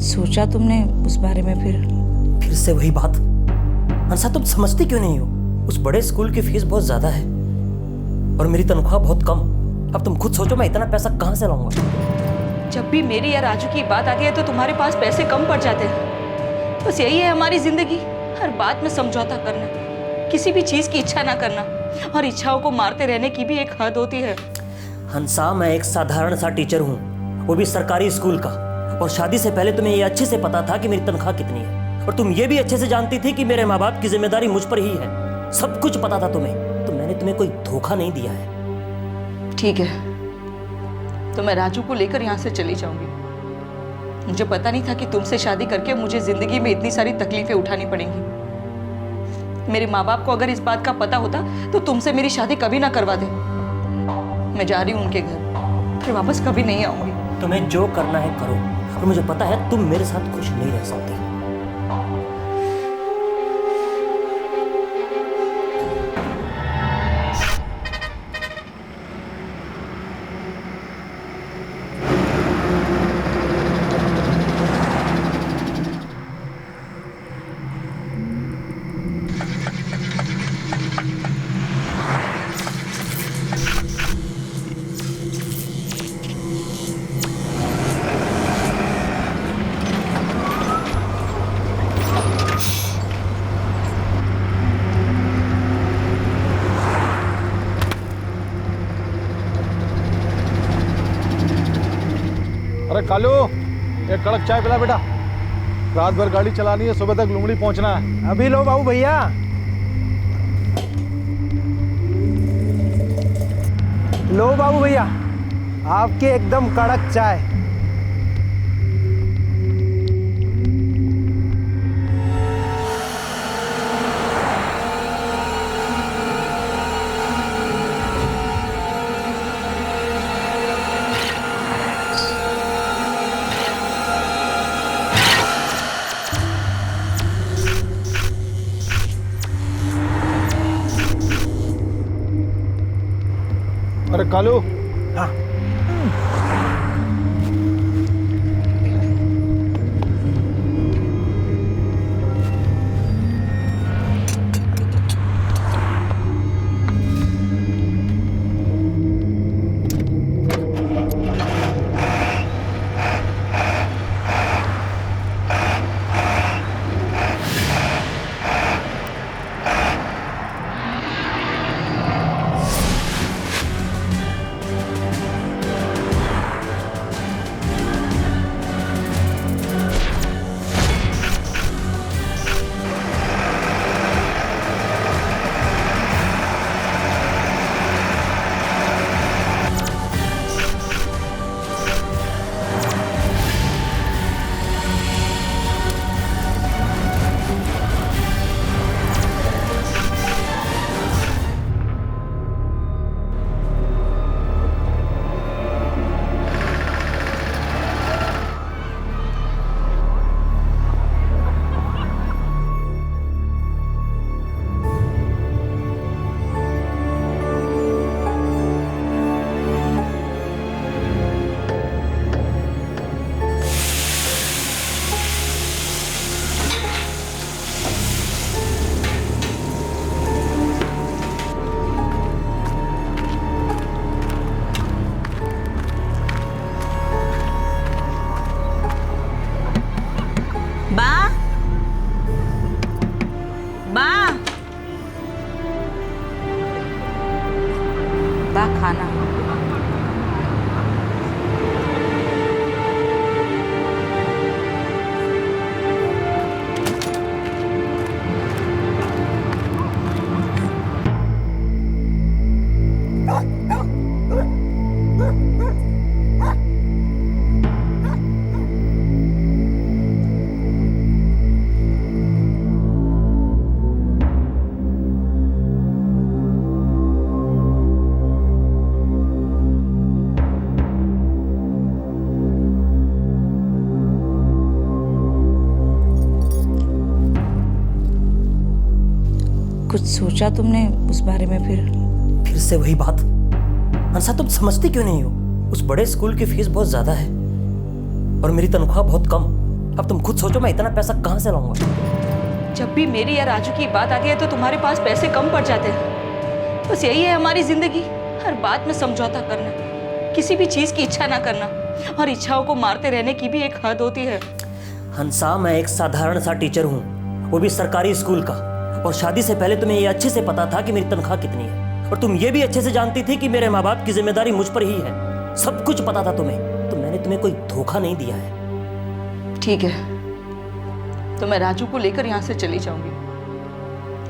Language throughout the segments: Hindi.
सोचा तुमने उस बारे में? फिर से वही बात। हंसा, तुम समझती क्यों नहीं हो? उस बड़े स्कूल की फीस बहुत ज्यादा है और मेरी तनख्वाह बहुत कम। अब तुम खुद सोचो, मैं इतना पैसा कहाँ से लाऊंगा? जब भी मेरी या राजू की बात आती है तो तुम्हारे पास पैसे कम पड़ जाते हैं। बस यही है हमारी जिंदगी, हर बात में समझौता करना, किसी भी चीज की इच्छा ना करना, और इच्छाओं को मारते रहने की भी एक हद होती है। हंसा, मैं एक साधारण सा टीचर हूँ, वो भी सरकारी स्कूल का। और शादी से पहले तुम्हें ये अच्छे से पता था कि मेरी तनख्वाह कितनी है, और तुम ये भी अच्छे से जानती थी कि मेरे माँ बाप की जिम्मेदारी मुझ पर ही है। सब कुछ पता था तुम्हें, तो मैंने तुम्हें कोई धोखा नहीं दिया है। ठीक है, तो मैं राजू को लेकर यहाँ से चली जाऊंगी। मुझे पता नहीं था कि तुमसे शादी करके मुझे जिंदगी में इतनी सारी तकलीफें उठानी पड़ेंगी। मेरे माँ बाप को अगर इस बात का पता होता तो तुमसे मेरी शादी कभी ना करवा दे। मैं जा रही हूँ उनके घर, फिर वापस कभी नहीं आऊंगी। तुम्हें जो करना है करो, और मुझे पता है तुम मेरे साथ खुश नहीं रह सकती। अरे कालू, एक कड़क चाय पिला बेटा। रात भर गाड़ी चलानी है, सुबह तक लुमड़ी पहुंचना है। अभी लो बाबू भैया। लो बाबू भैया, आपकी एकदम कड़क चाय। अरे कालू, हाँ, खाना। कुछ सोचा तुमने उस बारे में? फिर से वही बात। हंसा, तुम समझती क्यों नहीं हो? उस बड़े स्कूल की फीस बहुत ज्यादा है और मेरी तनख्वाह बहुत कम। अब तुम खुद सोचो मैं इतना पैसा कहाँ से लाऊंगा? जब भी मेरी या राजू की बात आती है तो तुम्हारे पास पैसे कम पड़ जाते हैं। बस यही है हमारी जिंदगी, हर बात में समझौता करना, किसी भी चीज की इच्छा ना करना, और इच्छाओं को मारते रहने की भी एक हद होती है। हंसा, मैं एक साधारण सा टीचर हूँ, वो भी सरकारी स्कूल का। और शादी से पहले तुम्हें ये अच्छे से पता था कि मेरी तनख्वाह कितनी है, और तुम ये भी अच्छे से जानती थी कि मेरे माँ बाप की जिम्मेदारी मुझ पर ही है। सब कुछ पता था तुम्हें, तो मैंने तुम्हें कोई धोखा नहीं दिया है। ठीक है, तो मैं राजू को लेकर यहाँ से चली जाऊंगी।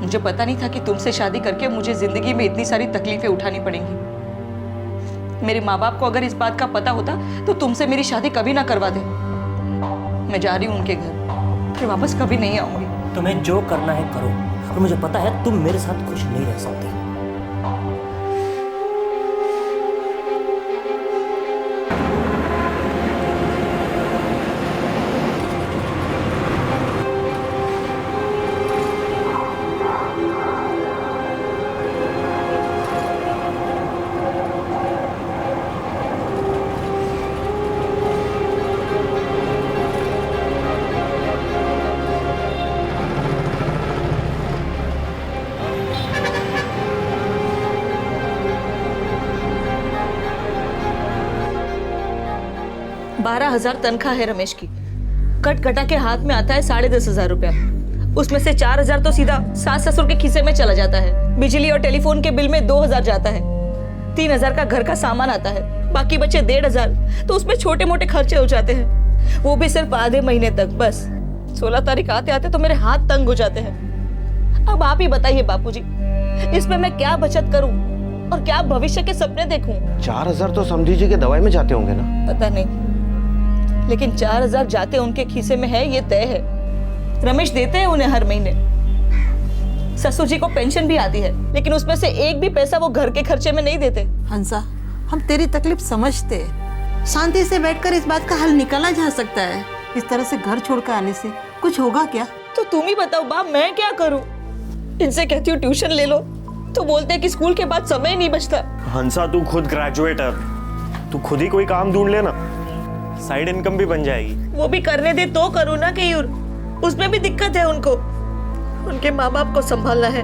मुझे पता नहीं था कि तुमसे शादी करके मुझे जिंदगी में इतनी सारी तकलीफें उठानी पड़ेंगी। मेरे माँ बाप को अगर इस बात का पता होता तो तुमसे मेरी शादी कभी ना करवाते। मैं जा रही हूँ उनके घर, फिर वापस कभी नहीं आऊंगी। तुम्हें जो करना है करो, और मुझे पता है तुम मेरे साथ खुश नहीं रह सकती। बारह 12,000 तनख्वाह है रमेश की। कट कटा के हाथ में आता है 10,500 रुपया। उसमें से 4,000 तो सीधा सास ससुर के खीसे में चला जाता है। बिजली और टेलीफोन के बिल में 2,000 जाता है। 3,000 का घर का सामान आता है, बाकी बचे 1,500। तो उसमें छोटे मोटे खर्चे हो जाते हैं, वो भी सिर्फ आधे महीने तक। बस 16 तारीख आते आते तो मेरे हाथ तंग हो जाते हैं। अब आप ही बताइए बापूजी, इसमें मैं क्या बचत करूं और क्या भविष्य के सपने देखूं? 4,000 तो समझी जी के दवाई में जाते होंगे ना? पता नहीं, लेकिन 4,000 जाते उनके खीसे में है, ये तय है। रमेश देते हैं उन्हें हर महीने। ससुर जी को पेंशन भी आती है, लेकिन उसमें से एक भी पैसा वो घर के खर्चे में नहीं देते। हंसा, हम तेरी तकलीफ समझते हैं। शांति से बैठकर इस बात का हल निकाला जा सकता है। इस तरह से घर छोड़कर आने से कुछ होगा क्या? तो तुम ही बताओ बाप, मैं क्या करूं? इनसे कहती हूँ ट्यूशन ले लो तो बोलते हैं कि स्कूल के बाद समय नहीं बचता। हंसा, तू खुद ग्रेजुएट है, तू खुद ही कोई काम ढूंढ लेना, साइड इनकम भी बन जाएगी। वो भी करने दे तो करूँ ना केयूर, उसमें भी दिक्कत है उनको। उनके माँ बाप को संभालना है,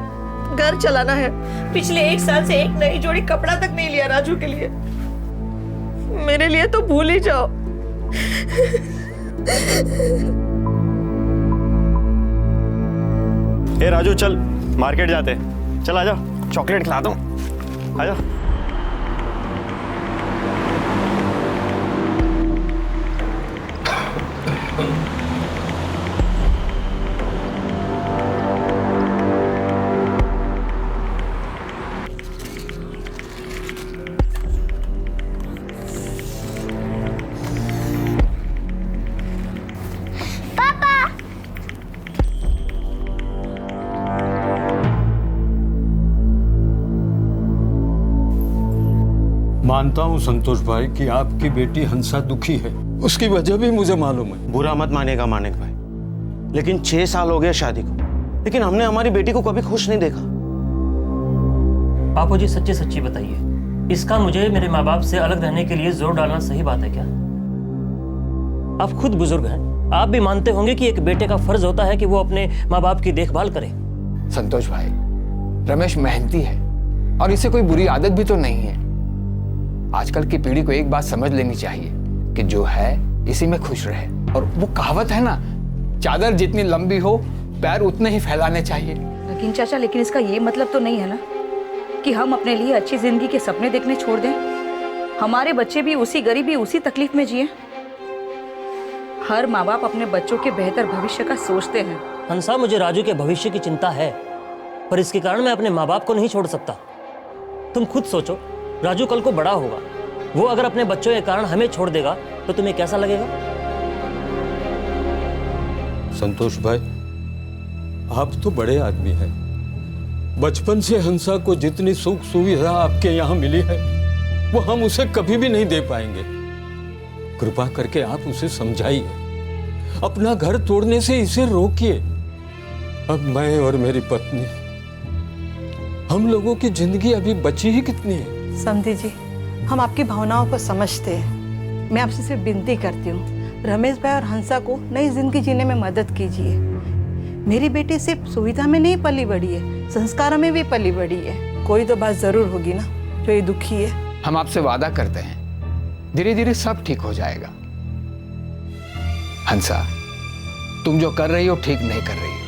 घर चलाना है। पिछले 1 साल से एक नई जोड़ी कपड़ा तक नहीं लिया राजू के लिए। मेरे लिए तो भूल ही जाओ। ए राजू, चल मार्केट जाते हैं। चल आजा, चॉकलेट खिला दूं, आजा। मानता हूँ संतोष भाई कि आपकी बेटी हंसा दुखी है, उसकी वजह भी मुझे मालूम है। बुरा मत मानेगा मानिक भाई, लेकिन 6 साल हो गए शादी को, लेकिन हमने हमारी बेटी को कभी खुश नहीं देखा। बापू जी सच्ची सच्ची बताइए, इसका मुझे मेरे माँ बाप से अलग रहने के लिए जोर डालना सही बात है क्या? आप खुद बुजुर्ग हैं, आप भी मानते होंगे कि एक बेटे का फर्ज होता है कि वो अपने माँ बाप की देखभाल करे। संतोष भाई, रमेश मेहनती है और इसे कोई बुरी आदत भी तो नहीं है। आजकल की पीढ़ी को एक बात समझ लेनी चाहिए कि जो है इसी में खुश रहे। और वो कहावत है ना, चादर जितनी लंबी हो पैर उतने ही फैलाने चाहिए। लेकिन चाचा, लेकिन इसका ये मतलब तो नहीं है ना कि हम अपने लिए अच्छी जिंदगी के सपने देखने छोड़ दें। हमारे बच्चे भी उसी गरीबी, उसी तकलीफ में जिए। हर माँ बाप अपने बच्चों के बेहतर भविष्य का सोचते हैं। हंसा, मुझे राजू के भविष्य की चिंता है, पर इसके कारण मैं अपने माँ बाप को नहीं छोड़ सकता। तुम खुद सोचो, राजू कल को बड़ा होगा, वो अगर अपने बच्चों के कारण हमें छोड़ देगा तो तुम्हें कैसा लगेगा? संतोष भाई, आप तो बड़े आदमी हैं। बचपन से हंसा को जितनी सुख सुविधा आपके यहाँ मिली है वो हम उसे कभी भी नहीं दे पाएंगे। कृपा करके आप उसे समझाइए, अपना घर तोड़ने से इसे रोकिए। अब मैं और मेरी पत्नी, हम लोगों की जिंदगी अभी बची ही कितनी है। समधी जी, हम आपकी भावनाओं को समझते हैं। मैं आपसे सिर्फ विनती करती हूँ, रमेश भाई और हंसा को नई जिंदगी जीने में मदद कीजिए। मेरी बेटी सिर्फ सुविधा में नहीं पली बड़ी है, संस्कारों में भी पली बड़ी है। कोई तो बात जरूर होगी ना जो ये दुखी है। हम आपसे वादा करते हैं धीरे धीरे सब ठीक हो जाएगा। हंसा, तुम जो कर रही हो ठीक नहीं कर रही हो।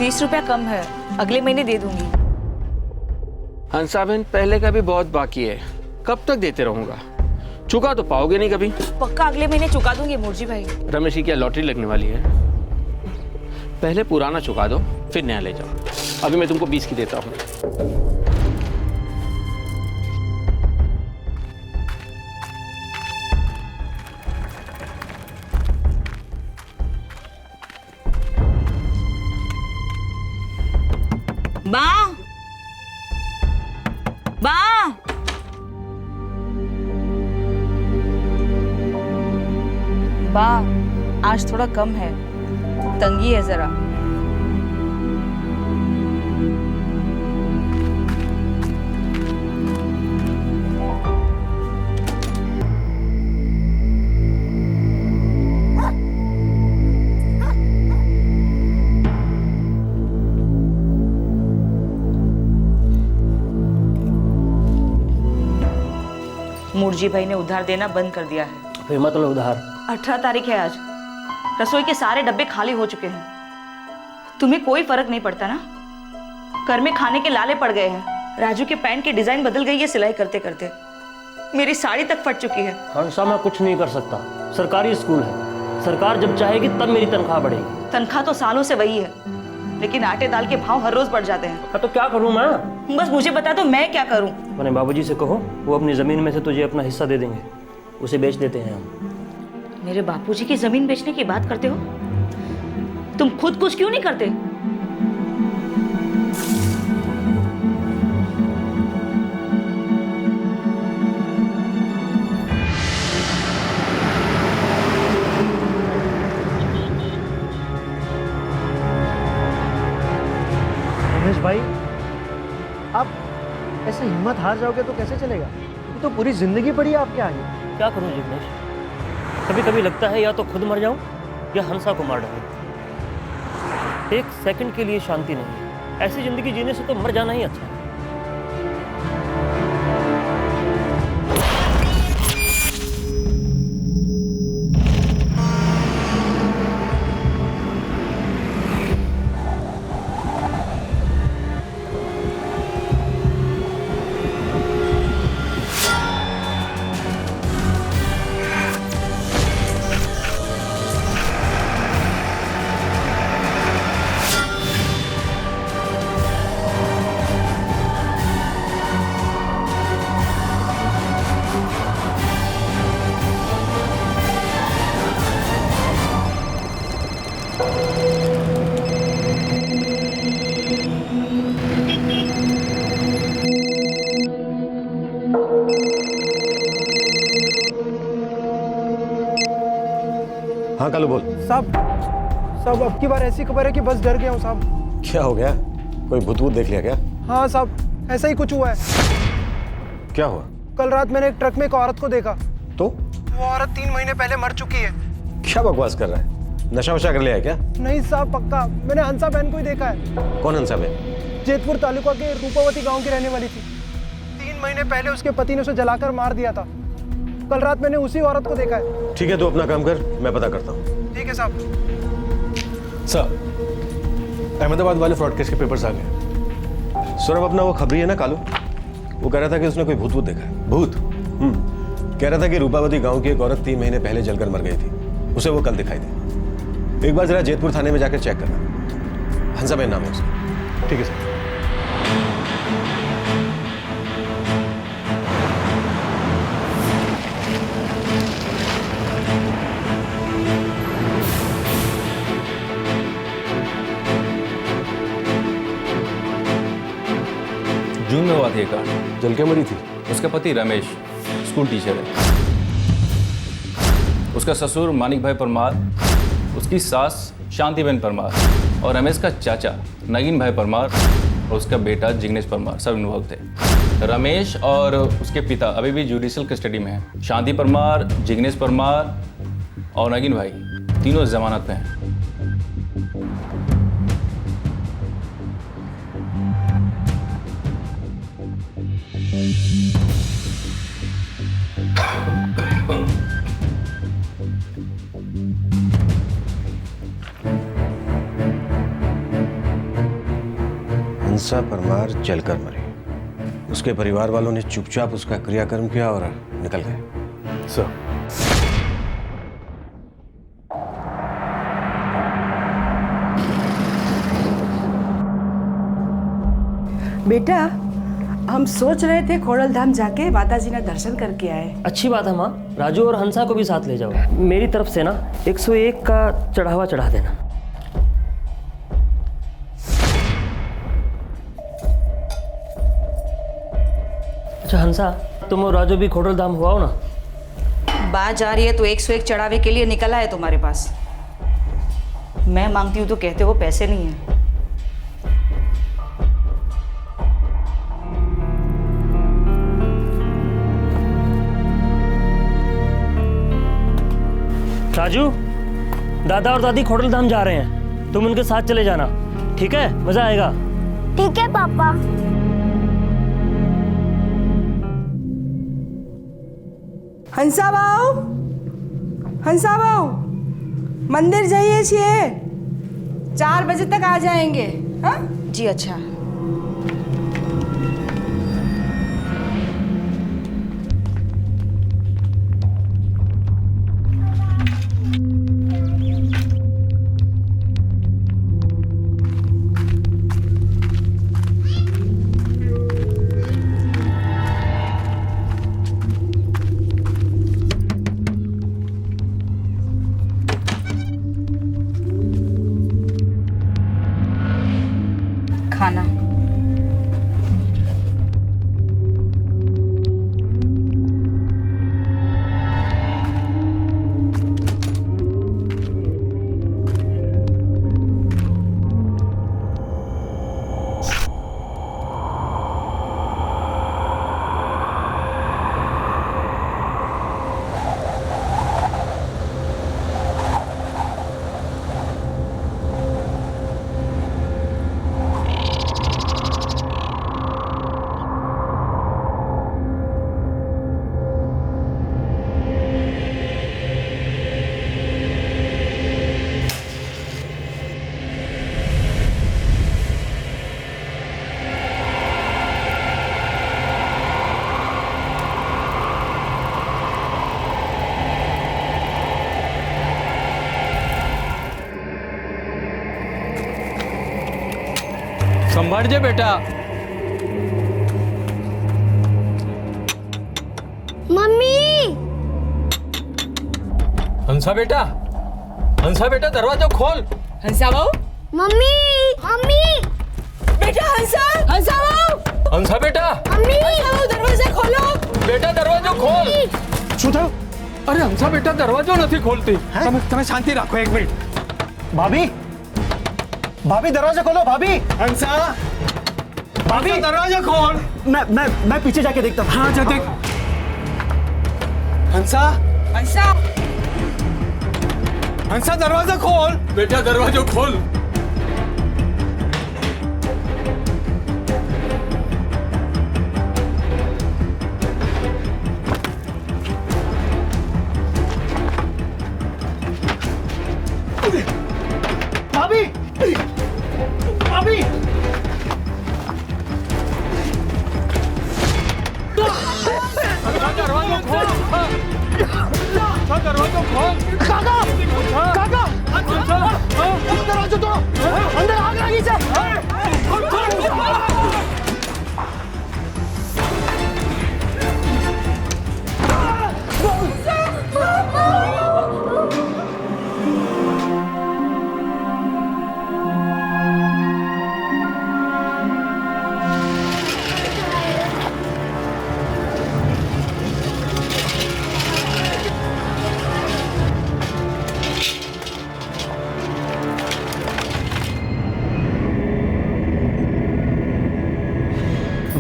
₹30 कम है, अगले महीने दे दूंगी। हंसा बहन, पहले का भी बहुत बाकी है, कब तक देते रहूंगा? चुका तो पाओगे नहीं कभी। पक्का अगले महीने चुका दूंगी मुर्जी भाई। रमेश की क्या लॉटरी लगने वाली है? पहले पुराना चुका दो, फिर नया ले जाओ। अभी मैं तुमको 20 की देता हूँ। बा बा बा, आज थोड़ा कम है, तंगी है जरा। मुर्जी भाई ने उधार देना बंद कर दिया है। फिर मतलब उधार? 18 तारीख है आज। रसोई के सारे डब्बे खाली हो चुके हैं। तुम्हें कोई फर्क नहीं पड़ता ना? घर में खाने के लाले पड़ गए हैं। राजू के पैंट की डिजाइन बदल गई है सिलाई करते करते। मेरी साड़ी तक फट चुकी है। हंसा, मैं कुछ नहीं कर सकता, सरकारी स्कूल है। सरकार जब चाहेगी तब मेरी तनख्वाह बढ़ेगी। तनख्वाह तो सालों से वही है, लेकिन आटे दाल के भाव हर रोज बढ़ जाते हैं। तो क्या करूं मैं? बस मुझे बता दो मैं क्या करूं। मैंने बाबूजी से कहो, वो अपनी जमीन में से तुझे अपना हिस्सा दे देंगे, उसे बेच देते हैं हम। मेरे बापूजी की जमीन बेचने की बात करते हो? तुम खुद कुछ क्यों नहीं करते? रमेश भाई, आप ऐसे हिम्मत हार जाओगे तो कैसे चलेगा? ये तो पूरी जिंदगी पड़ी है आपके आगे। क्या करूं जिग्नेश, कभी कभी लगता है या तो खुद मर जाऊं या हंसा को मार डालूं। एक सेकंड के लिए शांति नहीं है। ऐसी जिंदगी जीने से तो मर जाना ही अच्छा है। हाँ कालू बोल। साहब अब की बार ऐसी खबर है कि बस डर गया हूँ साहब। क्या हो गया? कोई भूत देख लिया क्या? हाँ साहब, ऐसा ही कुछ हुआ है। क्या हुआ? कल रात मैंने एक ट्रक में एक औरत को देखा। तो वो औरत 3 महीने पहले मर चुकी है। क्या बकवास कर रहा है? नशा वशा कर लिया है क्या? नहीं साहब, पक्का मैंने हंसा बहन को ही देखा है। कौन हंसा बहन? जेतपुर तालुका के रूपावती गांव की रहने वाली थी। 3 महीने पहले उसके पति ने उसे जलाकर मार दिया था। कल रात मैंने उसी औरत को देखा है। ठीक है, तू अपना काम कर, मैं पता करता हूँ। ठीक है साहब। सर, अहमदाबाद वाले फ्रॉड केस के पेपर्स आ गए। सौरभ अपना वो खबरी है ना कालू, वो कह रहा था कि उसने कोई भूत वूत देखा है। भूत? कह रहा था कि रूपावती गांव की एक औरत 3 महीने पहले जलकर मर गई थी, उसे वो कल दिखाई दी। एक बार जरा जेतपुर थाने में जाकर चेक करना। हंसाबेन नाम है उसका। ठीक है सर। जून में हुआ था ये कांड। जल के मरी थी। उसका पति रमेश स्कूल टीचर है। उसका ससुर मानिक भाई परमार, उसकी सास शांतिबेन परमार और रमेश का चाचा नगीन भाई परमार और उसका बेटा जिग्नेश परमार सब इन्वॉल्व थे। रमेश और उसके पिता अभी भी जुडिशियल कस्टडी में हैं। शांति परमार, जिग्नेश परमार और नगीन भाई तीनों जमानत पे हैं। हंसा परमार जलकर मरी। उसके परिवार वालों ने चुपचाप उसका क्रियाकर्म किया और निकल गए। सर बेटा, हम सोच रहे थे खोड़ल धाम जाके माताजी ने दर्शन करके आए। अच्छी बात है माँ, राजू और हंसा को भी साथ ले जाओ। मेरी तरफ से ना 101 का चढ़ावा चढ़ा देना। अच्छा हंसा, तुम और राजू भी खोड़ल धाम हुआ हो ना? बात जा रही है तो 101 चढ़ावे के लिए निकला है तुम्हारे पास। मैं मांगती हूँ तो कहते हो पैसे नहीं है। राजू, दादा और दादी खोड़ल धाम जा रहे हैं, तुम उनके साथ चले जाना, ठीक है? मजा आएगा। ठीक है पापा। हंसा बाऊ, हंसा बाऊ, मंदिर जाइए छिए, 4 बजे तक आ जाएंगे। हाँ जी अच्छा। खाना संभाल जे बेटा। मम्मी, हंसा बेटा, हंसा बेटा दरवाजा खोल। हंसा बाऊ, मम्मी, मम्मी, बेटा हंसा, हंसा बाऊ, हंसा बेटा, मम्मी, हंसा बाऊ दरवाजा खोलो। बेटा दरवाजा खोल। શું થયું? अरे हंसा बेटा दरवाજો નથી खोलती। તમે શાંતિ રાખો 1 મિનિટ। भाभी, भाभी दरवाजा खोलो। भाभी, हंसा, भाभी दरवाजा खोल। मैं पीछे जाके देखता हूँ। हाँ जा देख। हंसा, हंसा, हंसा दरवाजा खोल। बेटा दरवाजा खोल। भाभी, भाभी, दरवाजा खोल। काका, काका, दरवाजा तोड़ो, अंदर आग लगी से।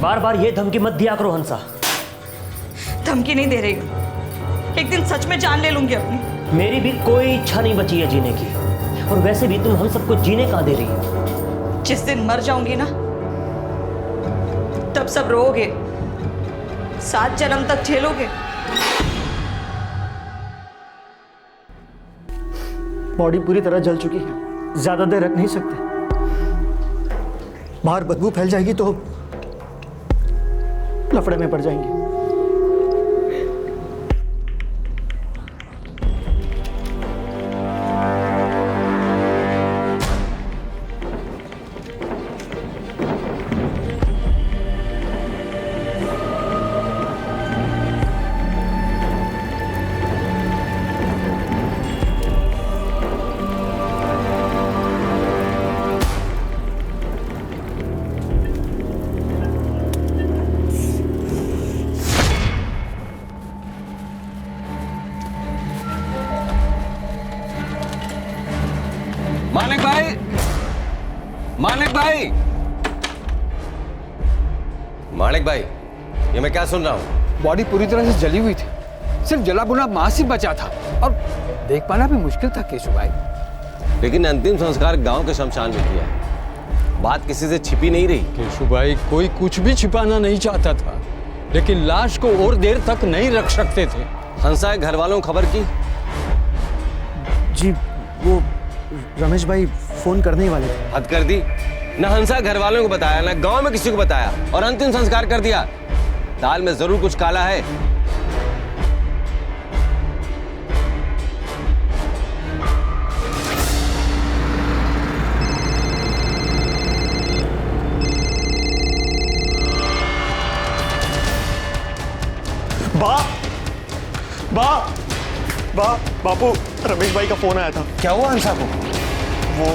बार बार ये धमकी मत दिया करो हंसा। धमकी नहीं दे रही हूँ, एक दिन सच में जान ले लूंगी अपनी। मेरी भी कोई इच्छा नहीं बची है जीने की, और वैसे भी तुम हम सबको जीने कहाँ दे रही हो? जिस दिन मर जाऊंगी ना, तब सब रोओगे, 7 जन्म तक झेलोगे। बॉडी पूरी तरह जल चुकी है, ज्यादा देर रख नहीं सकते। बाहर बदबू फैल जाएगी तो लफड़े में पड़ जाएंगे। मालिक भाई, मालिक भाई, मालिक भाई, ये मैं क्या सुन रहा हूँ? बॉडी पूरी तरह से जली हुई थी, सिर्फ जला बुना मांस ही बचा था और देख पाना भी मुश्किल था केशु भाई। लेकिन अंतिम संस्कार गांव के शमशान में किया है, बात किसी से छिपी नहीं रही। केशु भाई, कोई कुछ भी छिपाना नहीं चाहता था, लेकिन लाश को और देर तक नहीं रख सकते थे। हंसा घर वालों को खबर की? जी वो रमेश भाई फोन करने ही वाले थे। हद कर दी, न हंसा घर वालों को बताया, न गांव में किसी को बताया, और अंतिम संस्कार कर दिया। दाल में जरूर कुछ काला है। बापू, रमेश भाई का फोन आया था। क्या हुआ हंसा को? वो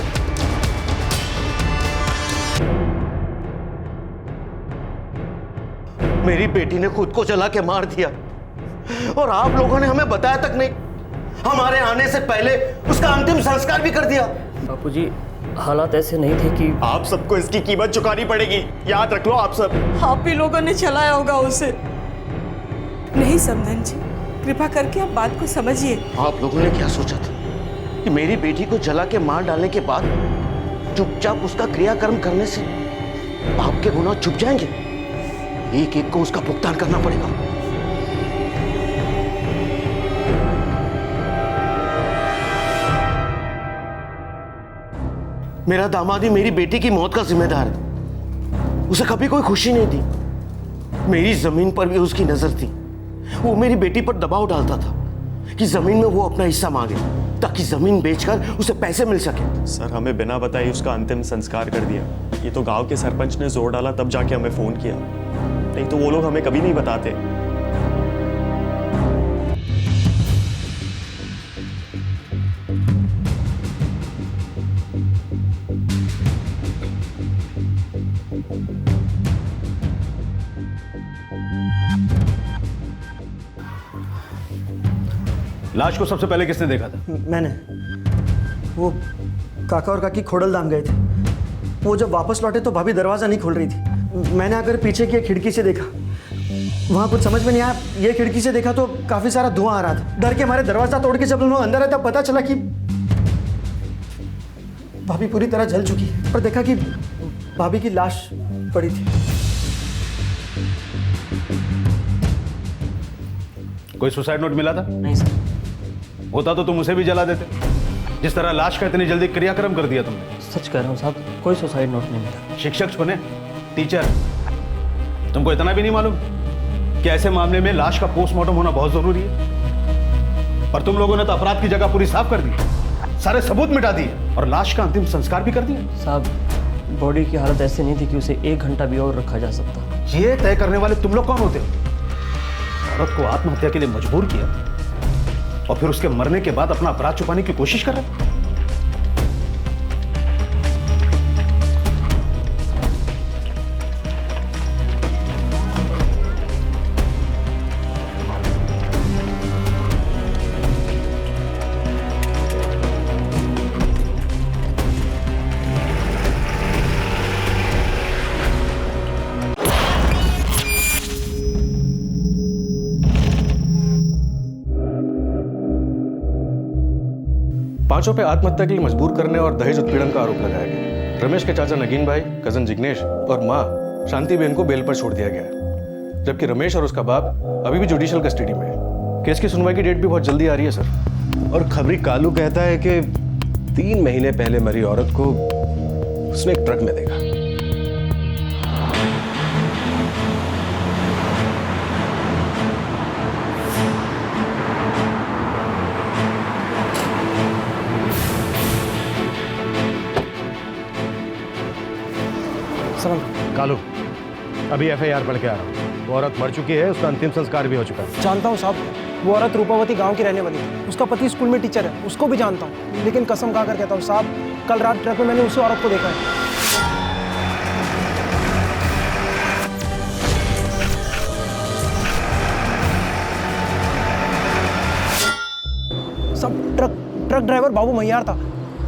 मेरी बेटी ने खुद को जला के मार दिया, और आप लोगों ने हमें बताया तक नहीं। हमारे आने से पहले उसका अंतिम संस्कार भी कर दिया। बापूजी, हालात ऐसे नहीं थे कि आप सबको इसकी कीमत चुकानी पड़ेगी, याद रख लो आप सब। आप ही लोगों ने चलाया होगा उसे। नहीं समधन जी, कृपा करके आप बात को समझिए। आप लोगों ने क्या सोचा था कि मेरी बेटी को जला के मार डालने के बाद चुपचाप उसका क्रियाकर्म करने से आपके गुनाह छुप जाएंगे? एक एक को उसका भुगतान करना पड़ेगा। मेरा दामाद ही मेरी बेटी की मौत का जिम्मेदार है। उसे कभी कोई खुशी नहीं दी। मेरी जमीन पर भी उसकी नजर थी। वो मेरी बेटी पर दबाव डालता था कि जमीन में वो अपना हिस्सा मांगे, ताकि जमीन बेचकर उसे पैसे मिल सके। सर, हमें बिना बताए उसका अंतिम संस्कार कर दिया। ये तो गांव के सरपंच ने जोर डाला, तब जाके हमें फोन किया, नहीं तो वो लोग हमें कभी नहीं बताते। लाश को सबसे पहले किसने देखा था? मैंने। वो काका और काकी खोडलधाम गए थे। वो जब वापस लौटे तो भाभी दरवाजा नहीं खोल रही थी। मैंने आकर पीछे की खिड़की से देखा, वहां कुछ समझ में नहीं आया। ये खिड़की से देखा तो काफी सारा धुआं आ रहा था। डर के हमारे दरवाजा तोड़ के जब हम लोग अंदर आए तब पता चला कि भाभी पूरी तरह जल चुकी है, पर देखा कि भाभी की लाश पड़ी थी। कोई सुसाइड नोट मिला था? नहीं सर। होता तो तुम उसे भी जला देते, जिस तरह लाश का इतनी जल्दी क्रियाक्रम कर दिया तुमने। सच कह रहा हूँ साहब, कोई सुसाइड नोट नहीं मिला। शिक्षक बने, टीचर, तुमको इतना भी नहीं मालूम कि ऐसे मामले में लाश का पोस्टमार्टम होना बहुत जरूरी है। पर तुम लोगों ने तो अपराध की जगह पूरी साफ कर दी, सारे सबूत मिटा दिए और लाश का अंतिम संस्कार भी कर दिया। साहब बॉडी की हालत ऐसी नहीं थी कि उसे 1 घंटा भी और रखा जा सकता। ये तय करने वाले तुम लोग कौन होते हो? औरत को आत्महत्या के लिए मजबूर किया और फिर उसके मरने के बाद अपना अपराध छुपाने की कोशिश कर रहे हो। पांचों पे आत्महत्या के लिए मजबूर करने और दहेज उत्पीड़न का आरोप लगाया गया। रमेश के चाचा नगीन भाई, कजन जिग्नेश और मां शांति बहन को बेल पर छोड़ दिया गया है, जबकि रमेश और उसका बाप अभी भी जुडिशियल कस्टडी में है। केस की सुनवाई की डेट भी बहुत जल्दी आ रही है सर। और खबरी कालू कहता है कि 3 महीने पहले मरी औरत को उसने एक ट्रक में देखा। कालू, अभी FIR पढ़ के आ रहा हूँ। वो औरत मर चुकी है, उसका अंतिम संस्कार भी हो चुका है। जानता हूँ साहब, वो औरत रूपावती गांव की रहने वाली थी। उसका पति स्कूल में टीचर है, उसको भी जानता हूँ। लेकिन कसम खाकर कहता हूँ साहब, कल रात ट्रक में मैंने उसी औरत को देखा है। सब ट्रक ड्राइवर बाबू मैयार था।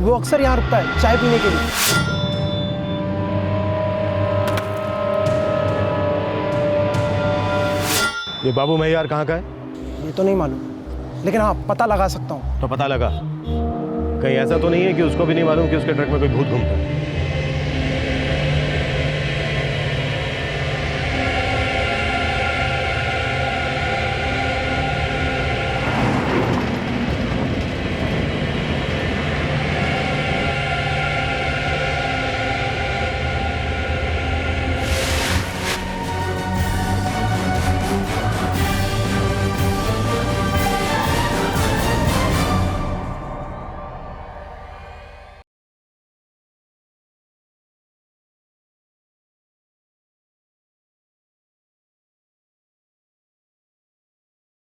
वो अक्सर यहाँ रुकता है चाय पीने के लिए। ये बाबू मैयार कहाँ का है? ये तो नहीं मालूम, लेकिन हाँ पता लगा सकता हूँ। तो पता लगा। कहीं ऐसा तो नहीं है कि उसको भी नहीं मालूम कि उसके ट्रक में कोई भूत घूमता है?